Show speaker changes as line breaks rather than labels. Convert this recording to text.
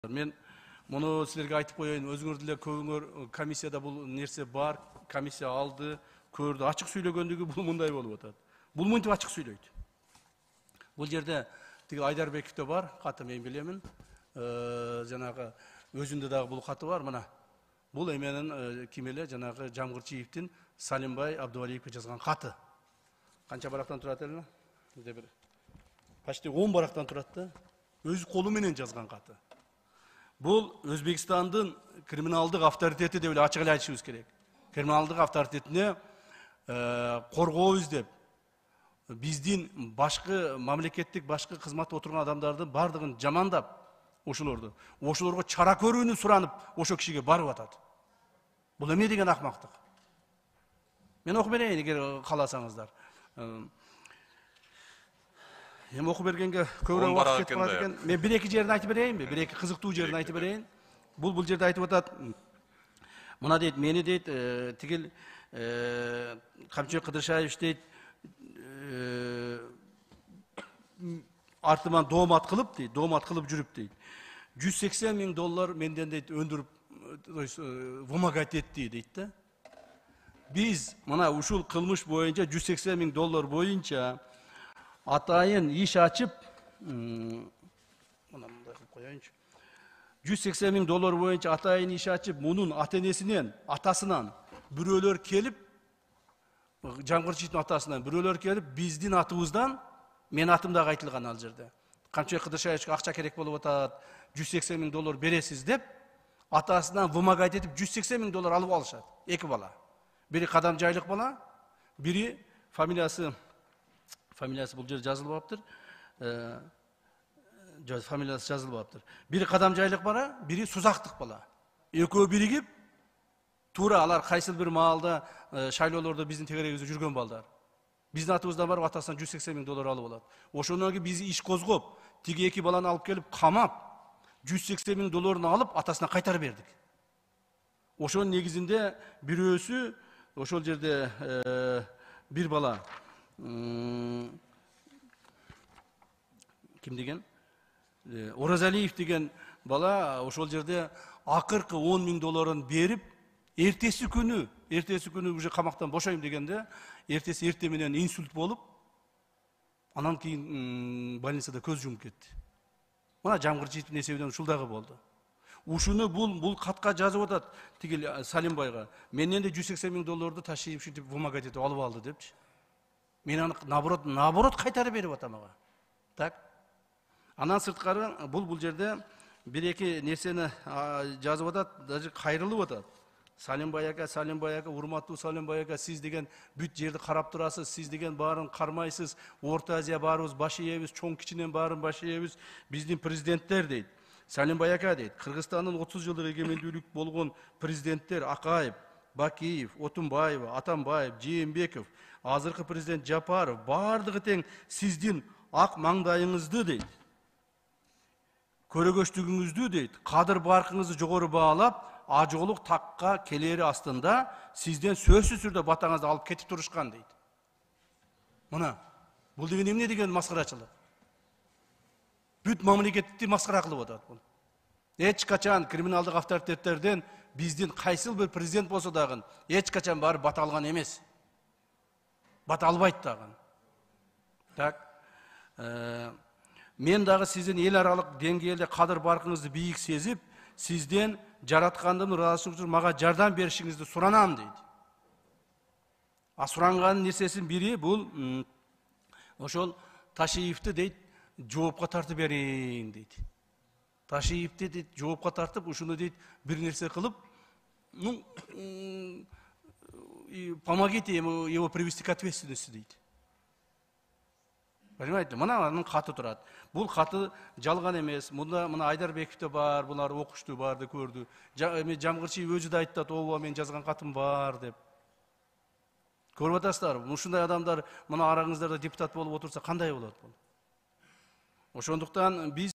Мен мұны сілерге айтып қойайын, өзіңірділер көңір комиссияда бұл нерсе бар, комиссия алды, көрді, ашық сөйлегендігі бұл мұндай болып отады. Бұл мұнтып ашық сөйлейді. Бұл жерде Айдарбековте бар, қаты мен білемін, жаңағы өзінде дағы бұл қаты бар, мына. Бұл еменің кемелі жаңағы Жамғырчиевтің Салимбай Абдувалиевке жазған қаты. Қанша барақтан тұрады әлі? Почти 10 барақтан тұрады. Өз қолыменен жазған қаты. Бұл Өзбекстандың криминалдық авторитеті деп ашық айтышымыз керек. Криминалдық авторитетіне қорғау іздеп, біздің башқы мемлекеттік башқы қызмет отырған адамдардың бардығын жамандап, ошыларға чара көрүүнү суранып, ошо кишиге барып атат. Бұл эме деген акмактык. Мен окуп берейин эгер кааласаңыздар. Hem oku bергенге көбірек уақыт кетіп қалады екен. Мен бір-екі жерін айтып берейін бе? Бір-екі қызықтуу жерін айтып берейін. Бұл жерде айтып атат. Мына дейді, мені дейді, тигил Камчыбек Кыдыршаевич дейді, артыман доомат кылып жүрүп дейді. $180,000 менден дейді өндүрүп вымогать етти дейді. Biz мына ушул кылмыш боюнча $180,000 боюнча атайын иш ачып, $180,000 боюнча атайын иш ачып, мунун ата-энесинен, атасынан бирөөлөр келип, Жамгырчиевдин атасынан бирөөлөр келип, биздин атыбыздан, мен атымдагы айтылган ал жерде. Камчыбек Кыдыршаевичке акча керек болуп атат, $180,000 бересиз деп, атасынан вымогать этип $180,000 алып алышат. Эки бала. Бири Кадамжайлык бала, бири фамилиясы бұл жер жазылып аптыр. Фамилиясы жазылып аптыр. Бири Кадамжайлык бала, бири Сузактык бала. Экөө биригип, тура алар кайсыл бир маалда шайлоолордо биздин тегерегибизде жүргөн балдар. Биздин атыбыздан барып атасынан $180,000 алып алат. Ошондон кийин биз иш козгоп, тиги эки баланы алып келип камап, $180,000 алып атасына кайтарып бердик. Ошонун негизинде бирөөсү ошол жерде бир бала ким деген? Оразалиев деген бала ошол жерде акыркы $10,000 берип, эртеси күнү уже камактан бошойм дегенде, эрте менен инсульт болуп, анан кийин больницада көз жумуп кетти. Мына Жамгырчиевдин эсебинен ушул дагы болду. Ушуну бул катка жазып атат тигил Салимбайга. Менден де $180,000 ташыйып ушинтип вымогать этип алып алды депчи. Мен аны наоборот кайтарып берип атам ага. Так. Анан сырткары бул жерде бир-эки нерсени жазып атат, даже кайрылып атат. Салимбай ака, урматтуу Салимбай ака, сиз деген бүт жерди карап турасыз, сиз деген баарын кармайсыз, Орто Азия баарыбыз баш ийебиз, чоң кичинен баарын баш ийебиз, биздин президенттер дейт. Салимбай ака дейт, Кыргызстандын 30 жылдык эгемендүүлүк болгон президенттер Акаев, Бакиев, Отунбаева, Атамбаев, Жээнбеков, азыркы президент Жапаров баардыгы тең сиздин ак маңдайыңызды дейт. Көрөгөчтүгүңүздү дейт, кадыр баркыңызды жогору баалап, ажоолук такка келери астында сизден сөзсүз түрдө батаңызды алып кетип турушкан дейт. Мына, бул деген эмне деген маскарачылык? Бүт мамлекетти маскара кылып атат бул. Эч качан криминалдык авторитеттерден биздин кайсыл бир президент болсо дагы эч качан барып бата алган эмес. Бата албайт дагы. Так. Мен дагы сиздин эл аралык деңгээлде кадыр баркыңызды бийик сезип, сизден жараткандын ыраазычылык үчүн мага жардам беришиңизди суранам дейт. Суранган нерсесин бири бул ошол Ташиевди дейт, жоопко тартып берейин дейт. Ташиевди дейт, жоопко тартып, ушуну дейт, бир нерсе кылып, помогите его привести к ответственности дейт. Понимаете, мына анын каты турат. Бул каты жалган эмес. Мына Айдарбековте бар, булар окушту, барды көрдү. Жамгырчиев өзү да айтты, ооба мен жазган катым бар деп. Көрүп атасыздар, ушундай адамдар мына араңыздарда депутат болуп отурса кандай болот бул? Ошондуктан биз